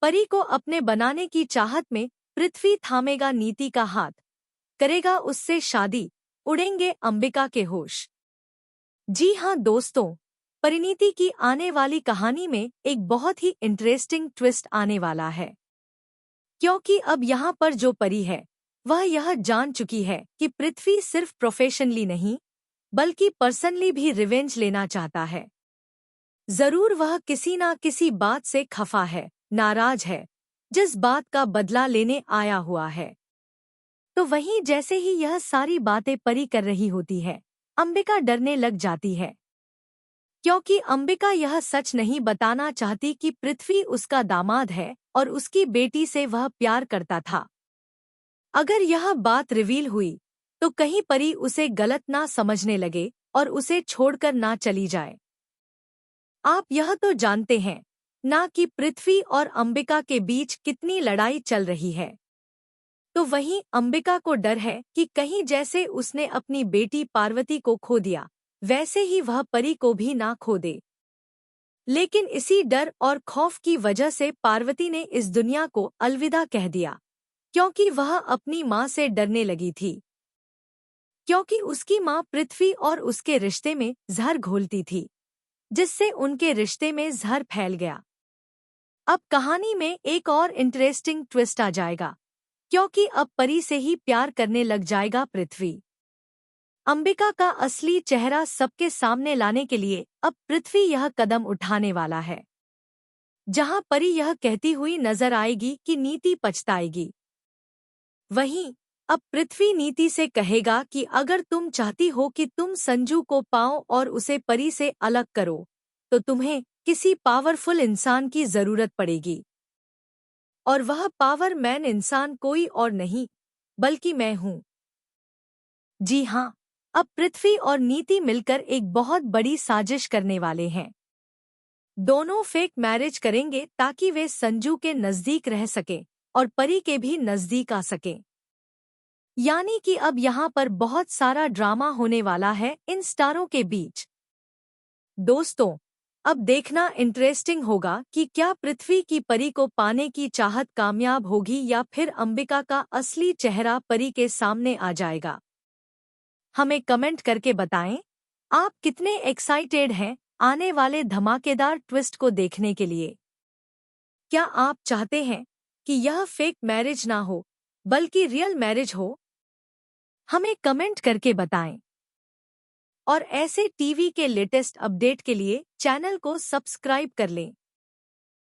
परी को अपने बनाने की चाहत में पृथ्वी थामेगा नीति का हाथ, करेगा उससे शादी, उड़ेंगे अंबिका के होश। जी हाँ दोस्तों, परिणीति की आने वाली कहानी में एक बहुत ही इंटरेस्टिंग ट्विस्ट आने वाला है, क्योंकि अब यहाँ पर जो परी है वह यह जान चुकी है कि पृथ्वी सिर्फ प्रोफेशनली नहीं बल्कि पर्सनली भी रिवेंज लेना चाहता है। जरूर वह किसी ना किसी बात से खफा है, नाराज है, जिस बात का बदला लेने आया हुआ है। तो वहीं जैसे ही यह सारी बातें परी कर रही होती है, अंबिका डरने लग जाती है, क्योंकि अंबिका यह सच नहीं बताना चाहती कि पृथ्वी उसका दामाद है और उसकी बेटी से वह प्यार करता था। अगर यह बात रिवील हुई तो कहीं परी उसे गलत ना समझने लगे और उसे छोड़कर ना चली जाए। आप यह तो जानते हैं ना कि पृथ्वी और अंबिका के बीच कितनी लड़ाई चल रही है। तो वहीं अंबिका को डर है कि कहीं जैसे उसने अपनी बेटी पार्वती को खो दिया वैसे ही वह परी को भी ना खो दे। लेकिन इसी डर और खौफ की वजह से पार्वती ने इस दुनिया को अलविदा कह दिया, क्योंकि वह अपनी माँ से डरने लगी थी, क्योंकि उसकी माँ पृथ्वी और उसके रिश्ते में जहर घोलती थी, जिससे उनके रिश्ते में जहर फैल गया। अब कहानी में एक और इंटरेस्टिंग ट्विस्ट आ जाएगा, क्योंकि अब परी से ही प्यार करने लग जाएगा पृथ्वी। अंबिका का असली चेहरा सबके सामने लाने के लिए अब पृथ्वी यह कदम उठाने वाला है, जहां परी यह कहती हुई नजर आएगी कि नीति पछताएगी। वहीं अब पृथ्वी नीति से कहेगा कि अगर तुम चाहती हो कि तुम संजू को पाओ और उसे परी से अलग करो, तो तुम्हें किसी पावरफुल इंसान की जरूरत पड़ेगी। और वह पावर मैन इंसान कोई और नहीं बल्कि मैं हूँ। जी हाँ, अब पृथ्वी और नीति मिलकर एक बहुत बड़ी साजिश करने वाले हैं। दोनों फेक मैरिज करेंगे ताकि वे संजू के नजदीक रह सकें और परी के भी नजदीक आ सकें। यानी कि अब यहाँ पर बहुत सारा ड्रामा होने वाला है इन स्टारों के बीच। दोस्तों, अब देखना इंटरेस्टिंग होगा कि क्या पृथ्वी की परी को पाने की चाहत कामयाब होगी या फिर अंबिका का असली चेहरा परी के सामने आ जाएगा। हमें कमेंट करके बताएं, आप कितने एक्साइटेड हैं आने वाले धमाकेदार ट्विस्ट को देखने के लिए। क्या आप चाहते हैं कि यह फेक मैरिज ना हो बल्कि रियल मैरिज हो? हमें कमेंट करके बताएं। और ऐसे टीवी के लेटेस्ट अपडेट के लिए चैनल को सब्सक्राइब कर लें।